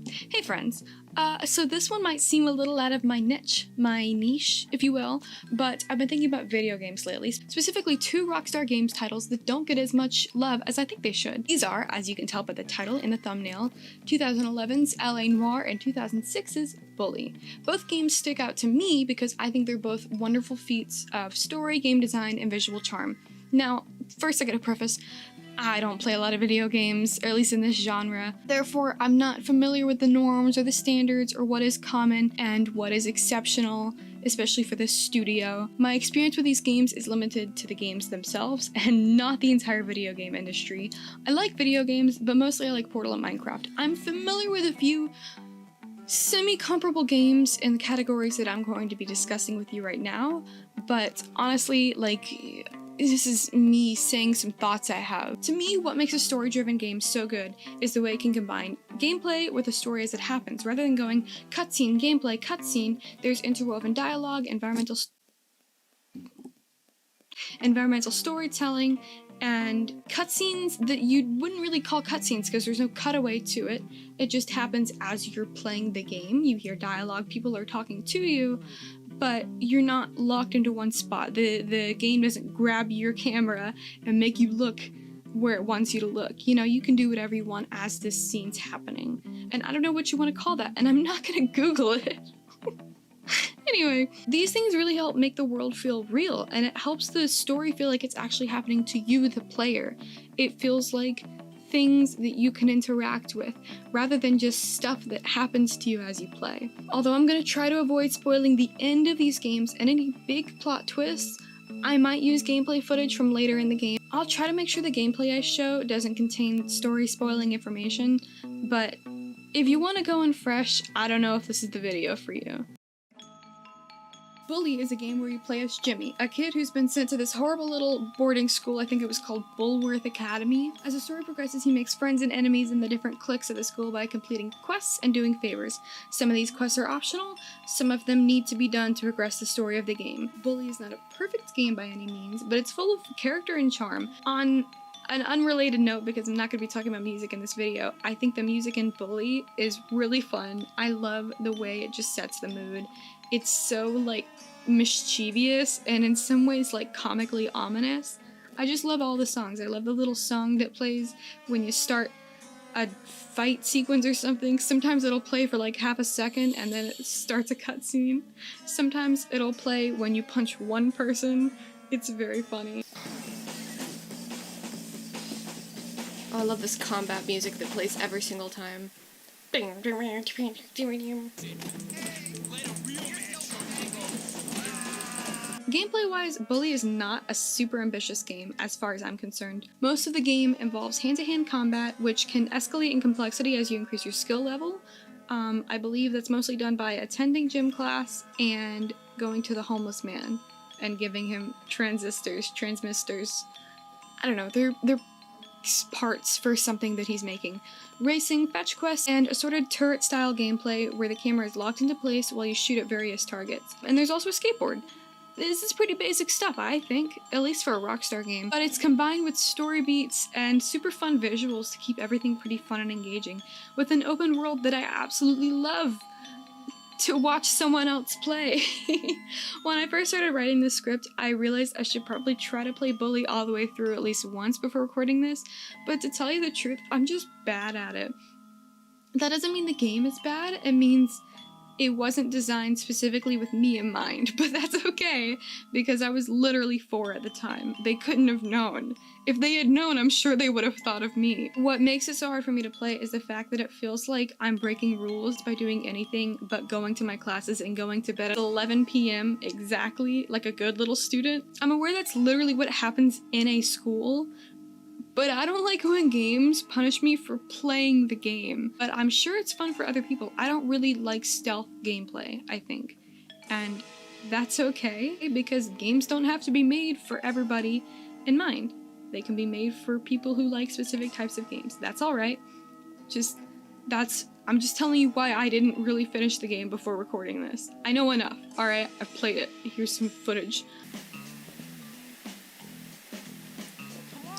Hey friends, so this one might seem a little out of my niche, if you will, but I've been thinking about video games lately, specifically two Rockstar Games titles that don't get as much love as I think they should. These are, as you can tell by the title in the thumbnail, 2011's LA Noire and 2006's Bully. Both games stick out to me because I think they're both wonderful feats of story, game design, and visual charm. Now, first I gotta preface, I don't play a lot of video games, or at least in this genre. Therefore, I'm not familiar with the norms or the standards or what is common and what is exceptional, especially for this studio. My experience with these games is limited to the games themselves and not the entire video game industry. I like video games, but mostly I like Portal and Minecraft. I'm familiar with a few semi-comparable games in the categories that I'm going to be discussing with you right now, but honestly, this is me saying some thoughts I have. To me, what makes a story-driven game so good is the way it can combine gameplay with the story as it happens. Rather than going cutscene, gameplay, cutscene, there's interwoven dialogue, environmental storytelling, and cutscenes that you wouldn't really call cutscenes because there's no cutaway to it. It just happens as you're playing the game. You hear dialogue, people are talking to you, but you're not locked into one spot. The game doesn't grab your camera and make you look where it wants you to look. You know, you can do whatever you want as this scene's happening. And I don't know what you want to call that, and I'm not gonna Google it. Anyway, these things really help make the world feel real, and it helps the story feel like it's actually happening to you, the player. It feels like things that you can interact with, rather than just stuff that happens to you as you play. Although I'm gonna try to avoid spoiling the end of these games and any big plot twists, I might use gameplay footage from later in the game. I'll try to make sure the gameplay I show doesn't contain story spoiling information, but if you want to go in fresh, I don't know if this is the video for you. Bully is a game where you play as Jimmy, a kid who's been sent to this horrible little boarding school. I think it was called Bulworth Academy. As the story progresses, he makes friends and enemies in the different cliques of the school by completing quests and doing favors. Some of these quests are optional, some of them need to be done to progress the story of the game. Bully is not a perfect game by any means, but it's full of character and charm. On an unrelated note, because I'm not going to be talking about music in this video, I think the music in Bully is really fun. I love the way it just sets the mood. It's so, mischievous and in some ways, comically ominous. I just love all the songs. I love the little song that plays when you start a fight sequence or something. Sometimes it'll play for half a second and then it starts a cutscene. Sometimes it'll play when you punch one person. It's very funny. Oh, I love this combat music that plays every single time. Gameplay-wise, Bully is not a super ambitious game as far as I'm concerned. Most of the game involves hand-to-hand combat, which can escalate in complexity as you increase your skill level. I believe that's mostly done by attending gym class and going to the homeless man and giving him transistors. I don't know, they're parts for something that he's making. Racing, fetch quests, and assorted turret-style gameplay where the camera is locked into place while you shoot at various targets. And there's also a skateboard. This is pretty basic stuff, I think, at least for a Rockstar game, but it's combined with story beats and super fun visuals to keep everything pretty fun and engaging, with an open world that I absolutely love to watch someone else play. When I first started writing this script, I realized I should probably try to play Bully all the way through at least once before recording this, but to tell you the truth, I'm just bad at it. That doesn't mean the game is bad, it means it wasn't designed specifically with me in mind, but that's okay, because I was literally 4 at the time. They couldn't have known. If they had known, I'm sure they would have thought of me. What makes it so hard for me to play is the fact that it feels like I'm breaking rules by doing anything but going to my classes and going to bed at 11 p.m. exactly, like a good little student. I'm aware that's literally what happens in a school, but I don't like when games punish me for playing the game. But I'm sure it's fun for other people. I don't really like stealth gameplay, I think. And that's okay, because games don't have to be made for everybody in mind. They can be made for people who like specific types of games. That's alright. I'm just telling you why I didn't really finish the game before recording this. I know enough, alright? I've played it. Here's some footage.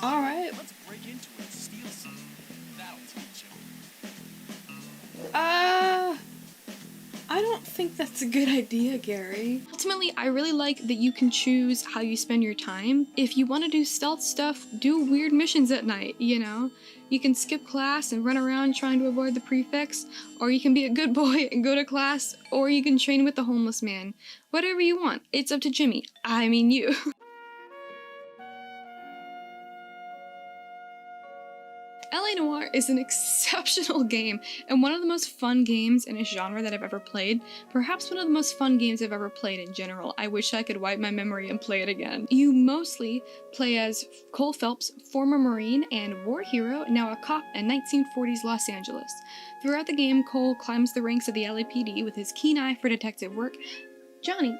Alright. Let's break into it and steal something. That'll teach you. think that's a good idea, Gary. Ultimately, I really like that you can choose how you spend your time. If you want to do stealth stuff, do weird missions at night, you know? You can skip class and run around trying to avoid the prefects, or you can be a good boy and go to class, or you can train with the homeless man. Whatever you want. It's up to Jimmy. I mean you. LA Noire is an exceptional game and one of the most fun games in a genre that I've ever played. Perhaps one of the most fun games I've ever played in general. I wish I could wipe my memory and play it again. You mostly play as Cole Phelps, former Marine and war hero, now a cop in 1940s Los Angeles. Throughout the game, Cole climbs the ranks of the LAPD with his keen eye for detective work. Johnny,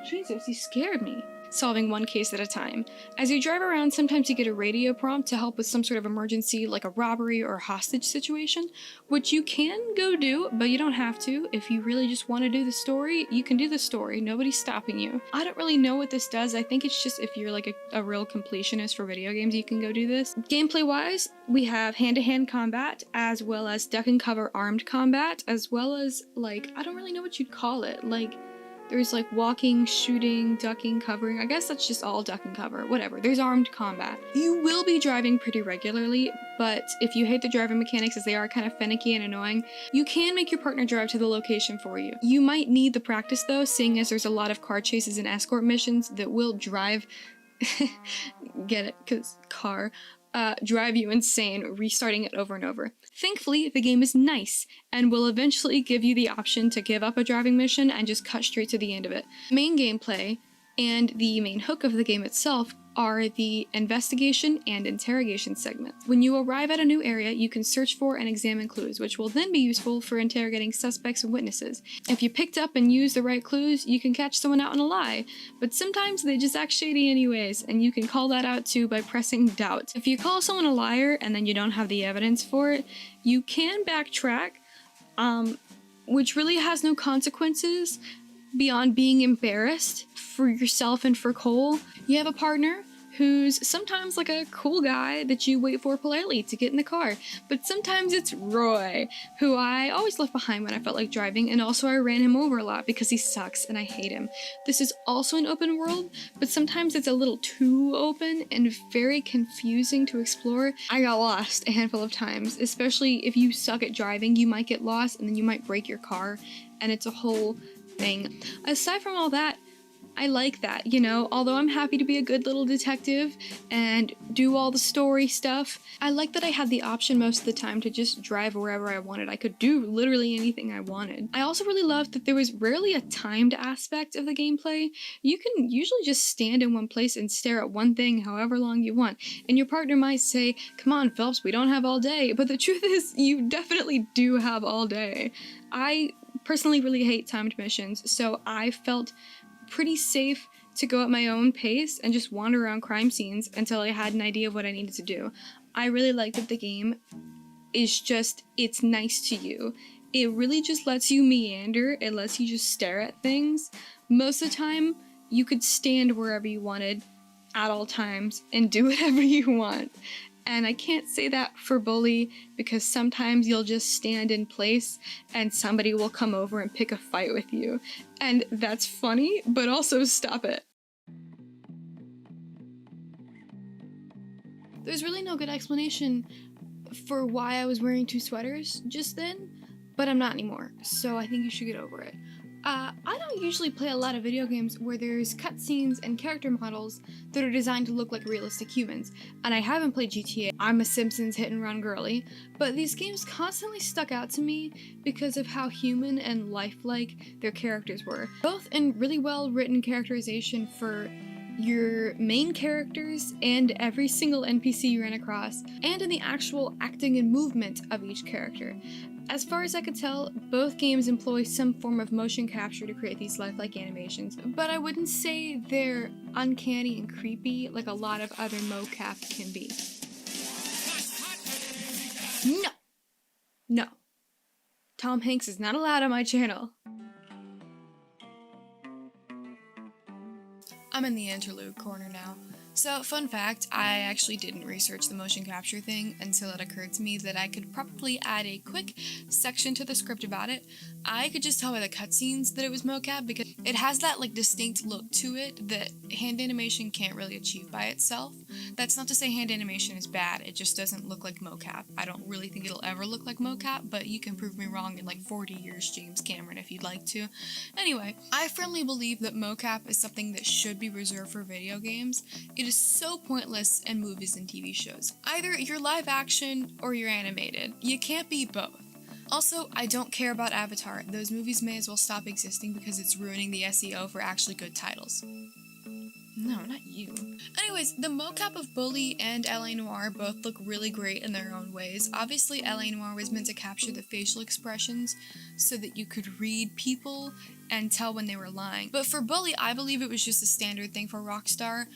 Jesus, you scared me. Solving one case at a time. As you drive around, sometimes you get a radio prompt to help with some sort of emergency like a robbery or a hostage situation, which you can go do, but you don't have to. If you really just want to do the story, you can do the story. Nobody's stopping you. I don't really know what this does. I think it's just if you're like a real completionist for video games, you can go do this. Gameplay-wise, we have hand-to-hand combat, as well as duck and cover armed combat, as well as, like, I don't really know what you'd call it, like, there's like walking, shooting, ducking, covering. I guess that's just all duck and cover. Whatever. There's armed combat. You will be driving pretty regularly, but if you hate the driving mechanics as they are kind of finicky and annoying, you can make your partner drive to the location for you. You might need the practice though, seeing as there's a lot of car chases and escort missions that will drive get it, cause car. Drive you insane, restarting it over and over. Thankfully, the game is nice, and will eventually give you the option to give up a driving mission and just cut straight to the end of it. Main gameplay, and the main hook of the game itself, are the investigation and interrogation segments. When you arrive at a new area, you can search for and examine clues, which will then be useful for interrogating suspects and witnesses. If you picked up and used the right clues, you can catch someone out in a lie, but sometimes they just act shady anyways, and you can call that out too by pressing doubt. If you call someone a liar and then you don't have the evidence for it, you can backtrack, which really has no consequences beyond being embarrassed for yourself and for Cole. You have a partner who's sometimes like a cool guy that you wait for politely to get in the car, but sometimes it's Roy, who I always left behind when I felt like driving, and also I ran him over a lot because he sucks and I hate him. This is also an open world, but sometimes it's a little too open and very confusing to explore. I got lost a handful of times, especially if you suck at driving. You might get lost and then you might break your car, and it's a whole thing. Aside from all that, I like that, you know, although I'm happy to be a good little detective and do all the story stuff, I like that I had the option most of the time to just drive wherever I wanted. I could do literally anything I wanted. I also really loved that there was rarely a timed aspect of the gameplay. You can usually just stand in one place and stare at one thing however long you want, and your partner might say, "Come on, Phelps, we don't have all day," but the truth is, you definitely do have all day. I personally really hate timed missions, so I felt pretty safe to go at my own pace and just wander around crime scenes until I had an idea of what I needed to do. I really like that the game is just, it's nice to you. It really just lets you meander, it lets you just stare at things. Most of the time, you could stand wherever you wanted at all times and do whatever you want. And I can't say that for Bully, because sometimes you'll just stand in place and somebody will come over and pick a fight with you. And that's funny, but also stop it. There's really no good explanation for why I was wearing 2 sweaters just then, but I'm not anymore, so I think you should get over it. I don't usually play a lot of video games where there's cutscenes and character models that are designed to look like realistic humans, and I haven't played GTA. I'm a Simpsons hit-and-run girly, but these games constantly stuck out to me because of how human and lifelike their characters were, both in really well-written characterization for your main characters and every single NPC you ran across, and in the actual acting and movement of each character. As far as I could tell, both games employ some form of motion capture to create these lifelike animations, but I wouldn't say they're uncanny and creepy like a lot of other mocap can be. No! No. Tom Hanks is not allowed on my channel. I'm in the interlude corner now. So, fun fact, I actually didn't research the motion capture thing until it occurred to me that I could probably add a quick section to the script about it. I could just tell by the cutscenes that it was mocap because it has that like distinct look to it that hand animation can't really achieve by itself. That's not to say hand animation is bad, it just doesn't look like mocap. I don't really think it'll ever look like mocap, but you can prove me wrong in like 40 years, James Cameron, if you'd like to. Anyway, I firmly believe that mocap is something that should be reserved for video games. It is so pointless in movies and TV shows. Either you're live action or you're animated. You can't be both. Also, I don't care about Avatar. Those movies may as well stop existing because it's ruining the SEO for actually good titles. No, not you. Anyways, the mocap of Bully and LA Noire both look really great in their own ways. Obviously, LA Noire was meant to capture the facial expressions so that you could read people and tell when they were lying. But for Bully, I believe it was just a standard thing for Rockstar.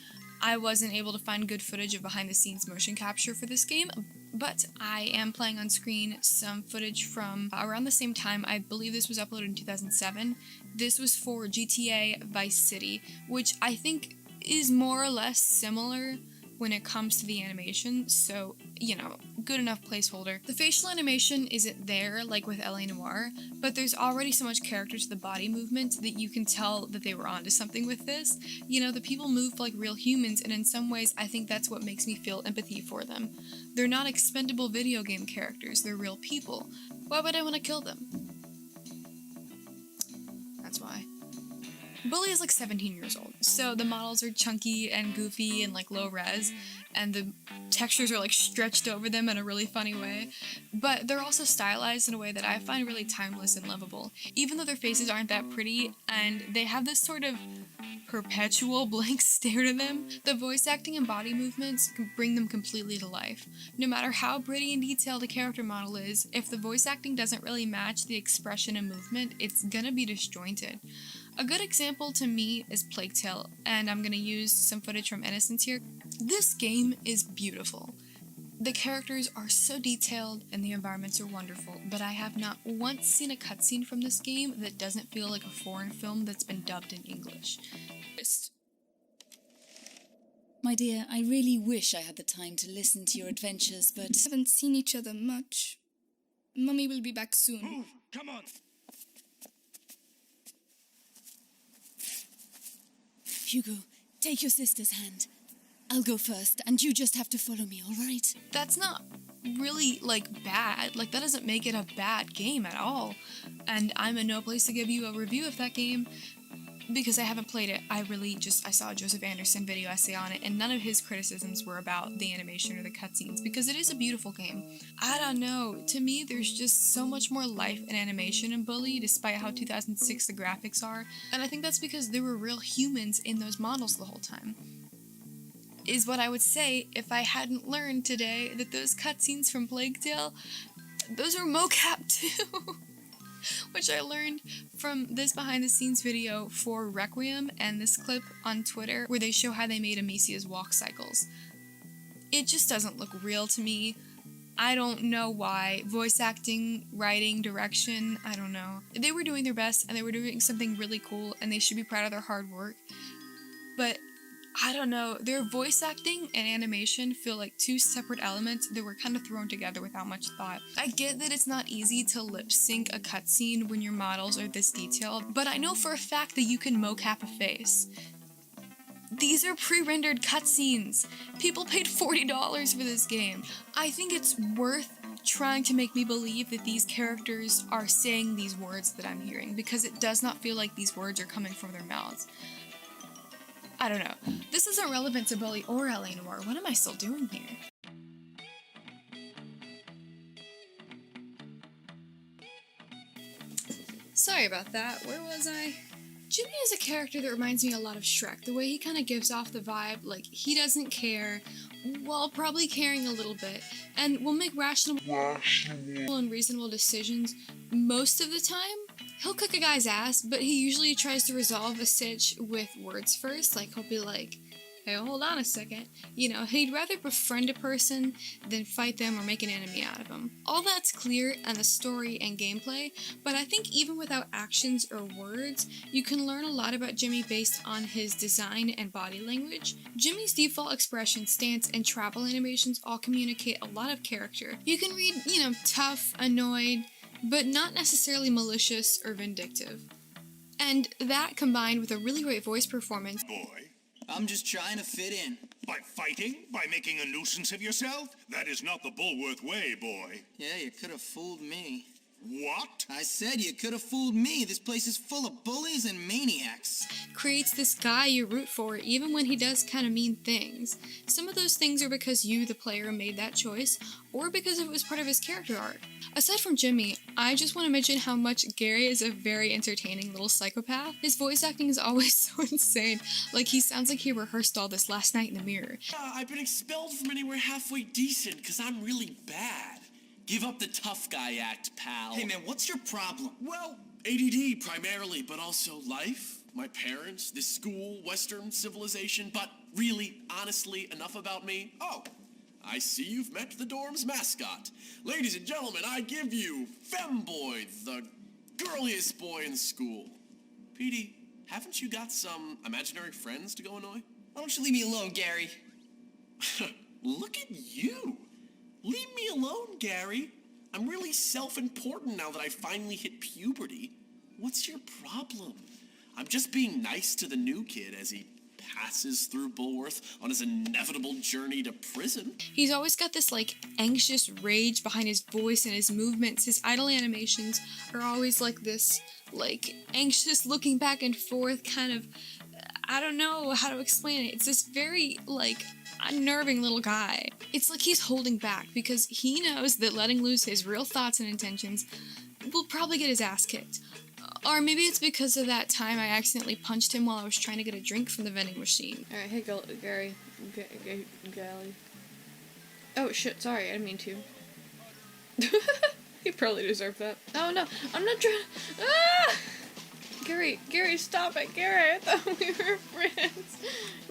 I wasn't able to find good footage of behind-the-scenes motion capture for this game, but I am playing on screen some footage from around the same time. I believe this was uploaded in 2007. This was for GTA Vice City, which I think is more or less similar when it comes to the animation, so, you know, good enough placeholder. The facial animation isn't there like with LA Noire, but there's already so much character to the body movement that you can tell that they were onto something with this. You know, the people move like real humans, and in some ways I think that's what makes me feel empathy for them. They're not expendable video game characters, they're real people. Why would I want to kill them? That's why. Bully is like 17 years old, so the models are chunky and goofy and like low res, and the textures are like stretched over them in a really funny way, but they're also stylized in a way that I find really timeless and lovable. Even though their faces aren't that pretty, and they have this sort of perpetual blank stare to them, the voice acting and body movements can bring them completely to life. No matter how pretty and detailed a character model is, if the voice acting doesn't really match the expression and movement, it's gonna be disjointed. A good example to me is Plague Tale, and I'm gonna use some footage from Innocence here. This game is beautiful. The characters are so detailed and the environments are wonderful, but I have not once seen a cutscene from this game that doesn't feel like a foreign film that's been dubbed in English. My dear, I really wish I had the time to listen to your adventures, but... We haven't seen each other much. Mummy will be back soon. Move! Come on! Hugo, take your sister's hand. I'll go first, and you just have to follow me, alright? That's not really, like, bad. Like, that doesn't make it a bad game at all. And I'm in no place to give you a review of that game, because I haven't played it. I saw a Joseph Anderson video essay on it, and none of his criticisms were about the animation or the cutscenes, because it is a beautiful game. I don't know, to me there's just so much more life and animation in Bully, despite how 2006 the graphics are, and I think that's because there were real humans in those models the whole time. Is what I would say if I hadn't learned today that those cutscenes from Plague Tale, those are mocap too! Which I learned from this behind the scenes video for Requiem and this clip on Twitter where they show how they made Amicia's walk cycles. It just doesn't look real to me. I don't know why. Voice acting, writing, direction, I don't know. They were doing their best and they were doing something really cool and they should be proud of their hard work. But I don't know, their voice acting and animation feel like two separate elements that were kind of thrown together without much thought. I get that it's not easy to lip sync a cutscene when your models are this detailed, but I know for a fact that you can mocap a face. These are pre-rendered cutscenes. People paid $40 for this game. I think it's worth trying to make me believe that these characters are saying these words that I'm hearing, because it does not feel like these words are coming from their mouths. I don't know. This isn't relevant to Bully or LA Noire. What am I still doing here? Sorry about that. Where was I? Jimmy is a character that reminds me a lot of Shrek. The way he kind of gives off the vibe like he doesn't care, while probably caring a little bit, and will make rational and reasonable decisions most of the time. He'll kick a guy's ass, but he usually tries to resolve a sitch with words first. Like, he'll be like, hey, hold on a second. You know, he'd rather befriend a person than fight them or make an enemy out of them. All that's clear in the story and gameplay, but I think even without actions or words, you can learn a lot about Jimmy based on his design and body language. Jimmy's default expression, stance, and travel animations all communicate a lot of character. You can read, you know, tough, annoyed, but not necessarily malicious or vindictive. And that combined with a really great voice performance. Boy, I'm just trying to fit in. by fighting? By making a nuisance of yourself? That is not the Bulworth way, boy. Yeah, you could have fooled me. What? I said you could have fooled me. This place is full of bullies and maniacs. Creates this guy you root for even when he does kind of mean things. Some of those things are because you, the player, made that choice, or because it was part of his character arc. Aside from Jimmy, I just want to mention how much Gary is a very entertaining little psychopath. His voice acting is always so insane, like he sounds like he rehearsed all this last night in the mirror. I've been expelled from anywhere halfway decent because I'm really bad. Give up the tough guy act, pal. Hey man, what's your problem? Well, ADD primarily, but also life, my parents, this school, Western civilization, but really, honestly, enough about me. Oh, I see you've met the dorm's mascot. Ladies and gentlemen, I give you Femboy, the girliest boy in school. Petey, haven't you got some imaginary friends to go annoy? Why don't you leave me alone, Gary? Look at you. Leave me alone, Gary. I'm really self-important now that I finally hit puberty. What's your problem? I'm just being nice to the new kid as he passes through Bulworth on his inevitable journey to prison. He's always got this like anxious rage behind his voice and his movements. His idle animations are always like this like anxious looking back and forth kind of, I don't know how to explain it. It's this very like unnerving little guy. It's like he's holding back because he knows that letting loose his real thoughts and intentions will probably get his ass kicked. Or maybe it's because of that time I accidentally punched him while I was trying to get a drink from the vending machine. Alright, hey Gary. Gally. Oh shit, sorry, I didn't mean to. He probably deserved that. Oh no, I'm not trying. Ah! Gary, stop it, Gary, I thought we were friends.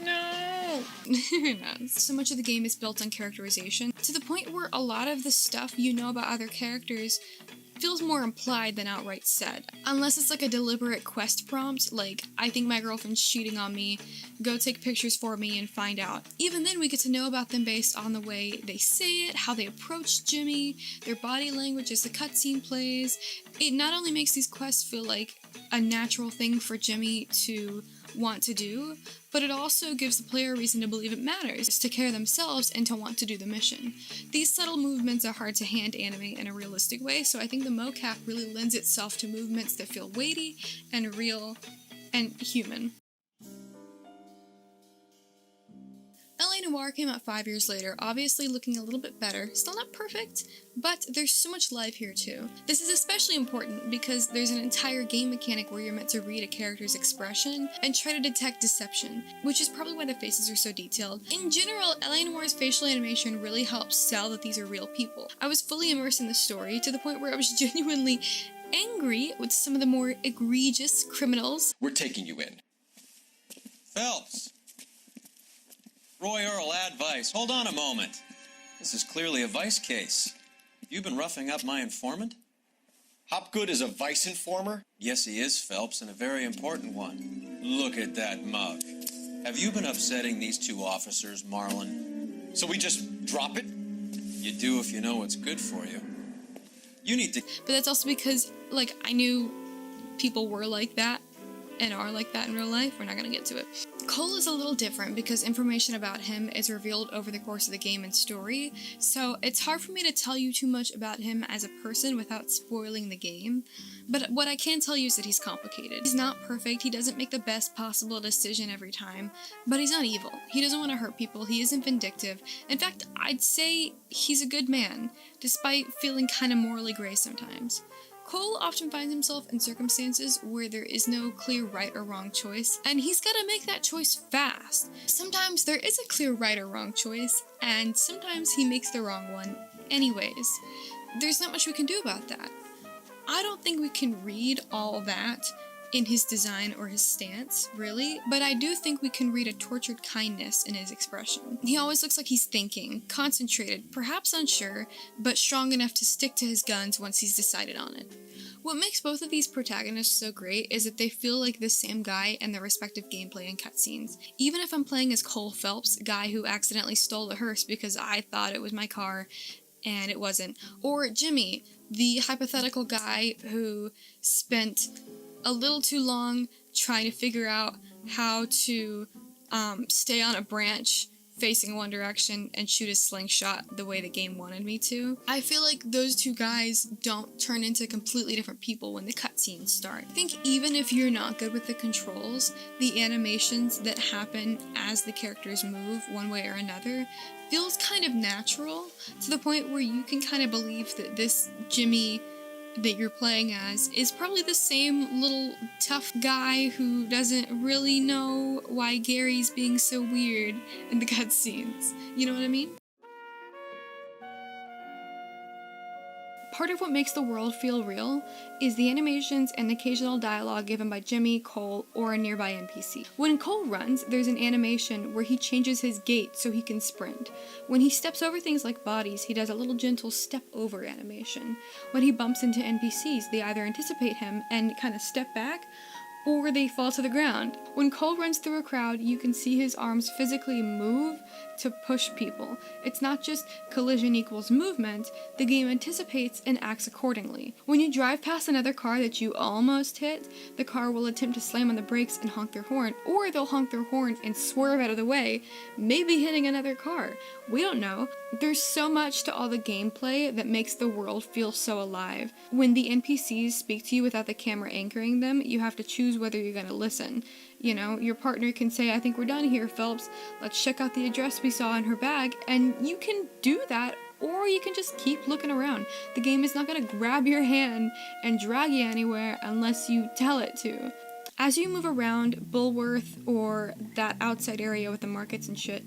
No. No. So much of the game is built on characterization, to the point where a lot of the stuff you know about other characters feels more implied than outright said. Unless it's like a deliberate quest prompt, like, I think my girlfriend's cheating on me, go take pictures for me and find out. Even then we get to know about them based on the way they say it, how they approach Jimmy, their body language as the cutscene plays. It not only makes these quests feel like a natural thing for Jimmy to want to do, but it also gives the player a reason to believe it matters, to care themselves and to want to do the mission. These subtle movements are hard to hand animate in a realistic way, so I think the mocap really lends itself to movements that feel weighty and real and human. Noire came out 5 years later, obviously looking a little bit better. Still not perfect, but there's so much life here too. This is especially important because there's an entire game mechanic where you're meant to read a character's expression and try to detect deception, which is probably why the faces are so detailed. In general, Noire's facial animation really helps sell that these are real people. I was fully immersed in the story to the point where I was genuinely angry with some of the more egregious criminals. We're taking you in. Phelps! Roy Earl, advice. Hold on a moment. This is clearly a vice case. You've been roughing up my informant? Hopgood is a vice informer? Yes, he is, Phelps, and a very important one. Look at that mug. Have you been upsetting these two officers, Marlon? So we just drop it? You do if you know what's good for you. You need to... But that's also because, like, I knew people were like that and are like that in real life. We're not gonna get to it. Cole is a little different because information about him is revealed over the course of the game and story, so it's hard for me to tell you too much about him as a person without spoiling the game. But what I can tell you is that he's complicated. He's not perfect, he doesn't make the best possible decision every time, but he's not evil. He doesn't want to hurt people, he isn't vindictive. In fact, I'd say he's a good man, despite feeling kind of morally gray sometimes. Cole often finds himself in circumstances where there is no clear right or wrong choice, and he's gotta make that choice fast. Sometimes there is a clear right or wrong choice, and sometimes he makes the wrong one anyways. There's not much we can do about that. I don't think we can read all that in his design or his stance, really, but I do think we can read a tortured kindness in his expression. He always looks like he's thinking, concentrated, perhaps unsure, but strong enough to stick to his guns once he's decided on it. What makes both of these protagonists so great is that they feel like the same guy in their respective gameplay and cutscenes. Even if I'm playing as Cole Phelps, guy who accidentally stole the hearse because I thought it was my car and it wasn't, or Jimmy, the hypothetical guy who spent a little too long trying to figure out how to stay on a branch facing one direction and shoot a slingshot the way the game wanted me to. I feel like those two guys don't turn into completely different people when the cutscenes start. I think even if you're not good with the controls, the animations that happen as the characters move one way or another feels kind of natural, to the point where you can kind of believe that this Jimmy that you're playing as is probably the same little tough guy who doesn't really know why Gary's being so weird in the cutscenes. You know what I mean? Part of what makes the world feel real is the animations and occasional dialogue given by Jimmy, Cole, or a nearby NPC. When Cole runs, there's an animation where he changes his gait so he can sprint. When he steps over things like bodies, he does a little gentle step over animation. When he bumps into NPCs, they either anticipate him and kind of step back, or they fall to the ground. When Cole runs through a crowd, you can see his arms physically move to push people. It's not just collision equals movement, the game anticipates and acts accordingly. When you drive past another car that you almost hit, the car will attempt to slam on the brakes and honk their horn, or they'll honk their horn and swerve out of the way, maybe hitting another car. We don't know. There's so much to all the gameplay that makes the world feel so alive. When the NPCs speak to you without the camera anchoring them, you have to choose whether you're going to listen. You know, your partner can say, "I think we're done here, Phelps. Let's check out the address we saw in her bag," and you can do that, or you can just keep looking around. The game is not going to grab your hand and drag you anywhere unless you tell it to. As you move around Bullworth or that outside area with the markets and shit,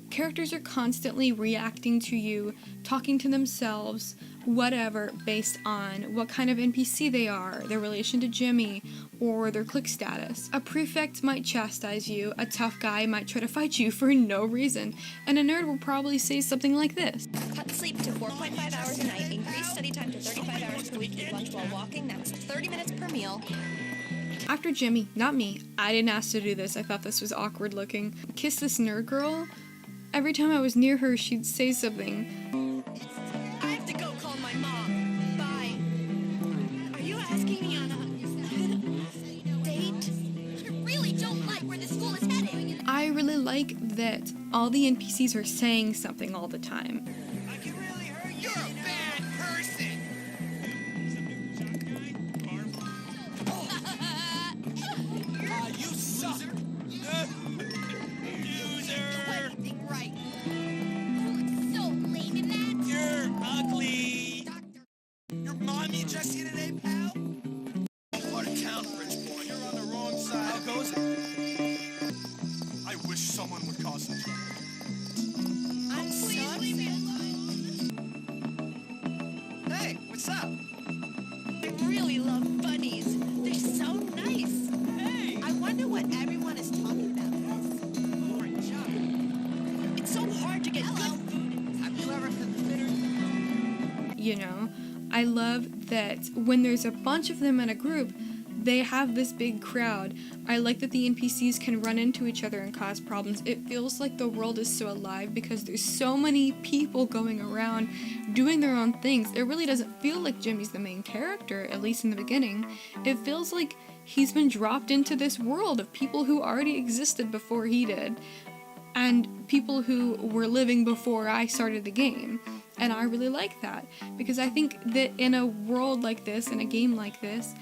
characters are constantly reacting to you, talking to themselves, whatever, based on what kind of NPC they are, their relation to Jimmy, or their click status. A prefect might chastise you, a tough guy might try to fight you for no reason, and a nerd will probably say something like this. Cut sleep to 4.5 hours a night, increase study time to 35 hours per week, eat lunch while walking, that's 30 minutes per meal. After Jimmy, not me, I didn't ask to do this, I thought this was awkward looking, kissed this nerd girl. Every time I was near her, she'd say something. I have to go call my mom. Bye. Are you asking me on a date? I really don't like where the school is heading. I really like that all the NPCs are saying something all the time. I can really hurt you. You're a bad person. You suck. Right. So lame in that. You're ugly. Your mommy dressed you today, pal? Part of town, rich boy. You're on the wrong side. How goes it? I wish someone would cause some trouble. I'm sorry. Hey, what's up? I really love bunnies. They're so nice. Hey. I wonder what everyone is talking about. Great job. It's so hard to get good food. Have you ever considered? You know, I love that when there's a bunch of them in a group, they have this big crowd. I like that the NPCs can run into each other and cause problems. It feels like the world is so alive because there's so many people going around doing their own things. It really doesn't feel like Jimmy's the main character, at least in the beginning. It feels like he's been dropped into this world of people who already existed before he did, and people who were living before I started the game. And I really like that, because I think that in a world like this, in a game like this,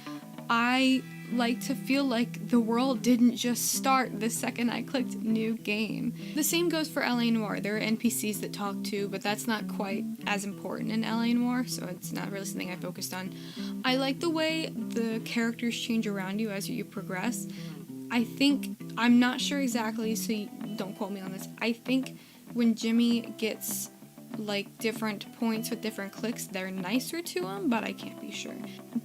I like to feel like the world didn't just start the second I clicked new game. The same goes for LA Noire. There are NPCs that talk to, but that's not quite as important in LA Noire, so it's not really something I focused on. I like the way the characters change around you as you progress. I think, I'm not sure exactly, so don't quote me on this, I think when Jimmy gets like different points with different clicks, they're nicer to him, but I can't be sure.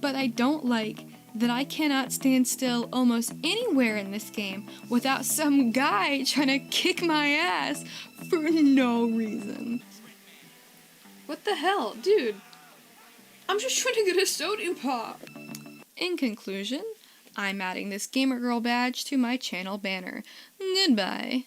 But I don't like that I cannot stand still almost anywhere in this game without some guy trying to kick my ass for no reason. What the hell? Dude. I'm just trying to get a soda pop. In conclusion, I'm adding this Gamer Girl badge to my channel banner. Goodbye.